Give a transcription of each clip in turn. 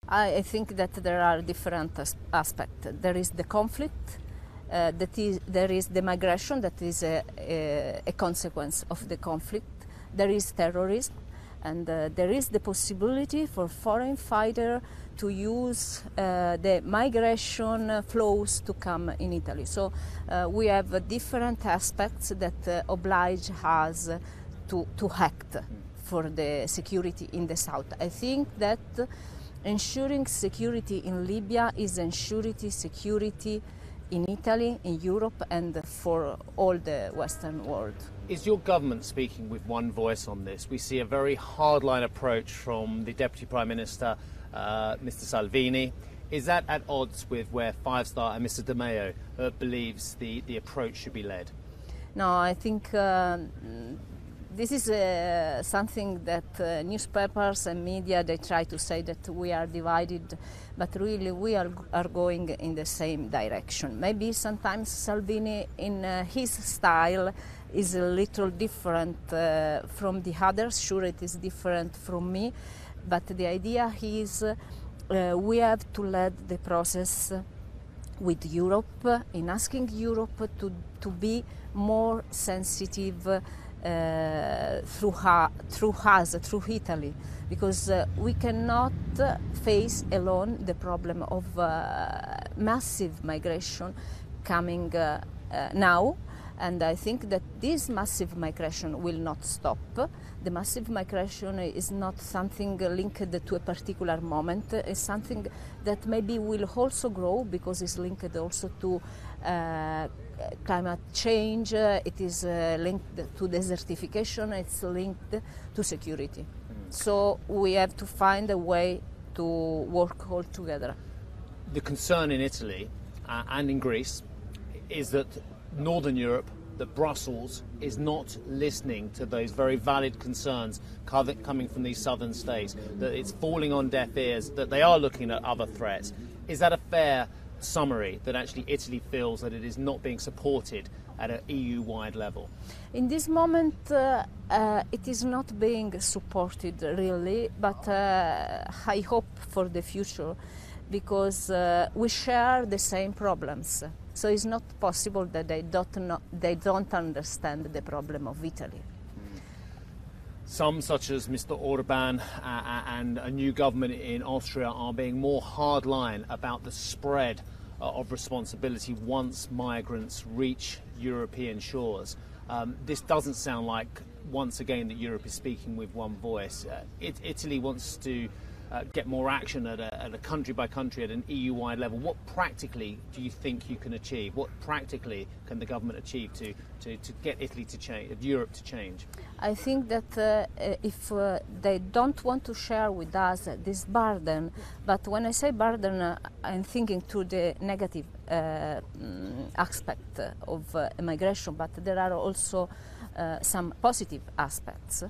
I think that there are different aspects. There is the conflict, there is the migration that is a consequence of the conflict. There is terrorism, and there is the possibility for foreign fighters to use the migration flows to come in Italy. So we have different aspects that oblige us to act for the security in the south. I think that ensuring security in Libya is ensuring security in Italy, in Europe, and for all the Western world. Is your government speaking with one voice on this? We see a very hardline approach from the Deputy Prime Minister, Mr. Salvini. Is that at odds with where Five Star and Mr. Di Maio believes the approach should be led? No, I think this is something that newspapers and media, they try to say that we are divided, but really we are going in the same direction. Maybe sometimes Salvini in his style is a little different from the others. Sure, it is different from me, but the idea is we have to lead the process with Europe, in asking Europe to be more sensitive through us, through Italy, because we cannot face alone the problem of massive migration coming now. And I think that this massive migration will not stop. The massive migration is not something linked to a particular moment. It's something that maybe will also grow because it's linked also to climate change. It is linked to desertification. It's linked to security. So we have to find a way to work all together. The concern in Italy and in Greece is that Northern Europe, that Brussels is not listening to those very valid concerns coming from these southern states, that it's falling on deaf ears, that they are looking at other threats. Is that a fair summary, that actually Italy feels that it is not being supported at an EU-wide level? In this moment, it is not being supported really, but I hope for the future, because we share the same problems. So it's not possible that they don't understand the problem of Italy. Some, such as Mr. Orban and a new government in Austria, are being more hardline about the spread of responsibility once migrants reach European shores. This doesn't sound like, once again, that Europe is speaking with one voice. Italy wants to get more action at a country by country, at an EU-wide level. What practically do you think you can achieve? What practically can the government achieve to get Italy to change, Europe to change? I think that if they don't want to share with us this burden, but when I say burden, I'm thinking to the negative aspect of migration, but there are also some positive aspects.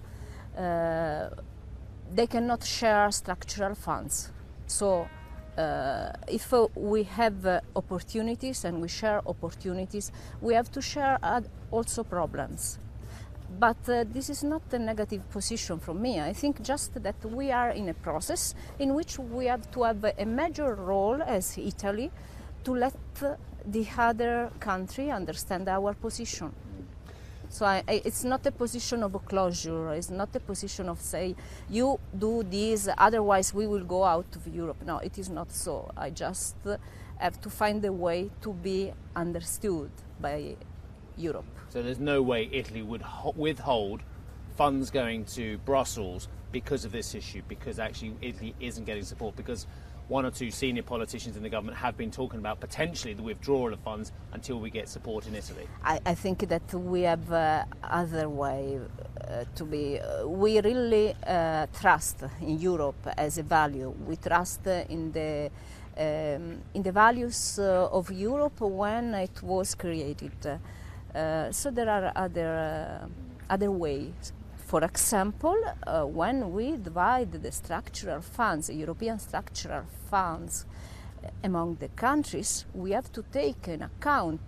They cannot share structural funds. So if we have opportunities and we share opportunities, we have to share also problems. But this is not a negative position from me. I think just that we are in a process in which we have to have a major role as Italy to let the other country understand our position. So it's not a position of a closure, it's not a position of say, you do this, otherwise we will go out of Europe. No, it is not so. I just have to find a way to be understood by Europe. So there's no way Italy would withhold funds going to Brussels because of this issue, because actually Italy isn't getting support, because one or two senior politicians in the government have been talking about potentially the withdrawal of funds until we get support in Italy. I think that we have other way to be. We really trust in Europe as a value. We trust in the values of Europe when it was created. So there are other ways. For example, when we divide the structural funds, the European structural funds, among the countries, we have to take in account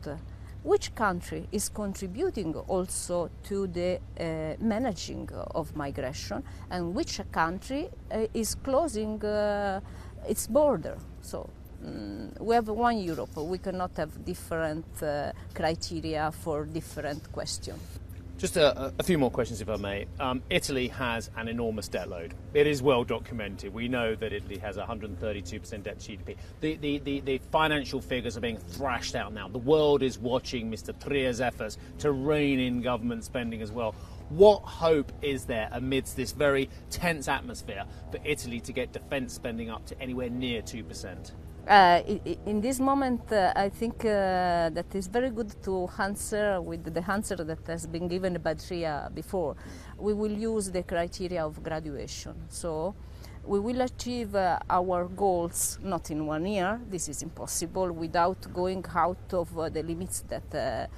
which country is contributing also to the managing of migration, and which country is closing its border. So we have one Europe. We cannot have different criteria for different questions. Just a few more questions, if I may. Italy has an enormous debt load. It is well documented. We know that Italy has 132% debt to GDP. The financial figures are being thrashed out now. The world is watching Mr. Tria's efforts to rein in government spending as well. What hope is there amidst this very tense atmosphere for Italy to get defence spending up to anywhere near 2%? In this moment, I think that is very good to answer with the answer that has been given by Tria before. We will use the criteria of graduation. So we will achieve our goals not in 1 year. This is impossible without going out of the limits that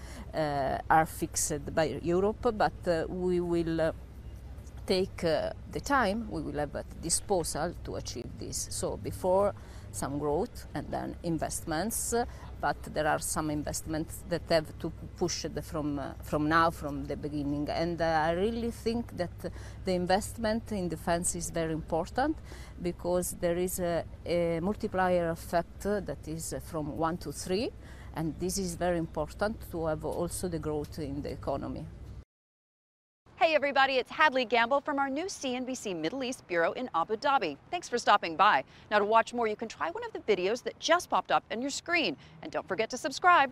are fixed by Europe, but we will take the time we will have at disposal to achieve this. So before some growth and then investments, but there are some investments that have to push it from now, from the beginning. And I really think that the investment in defense is very important because there is a multiplier effect that is from 1 to 3, and this is very important to have also the growth in the economy. Hey everybody, it's Hadley Gamble from our new CNBC Middle East Bureau in Abu Dhabi. Thanks for stopping by. Now to watch more, you can try one of the videos that just popped up on your screen. And don't forget to subscribe.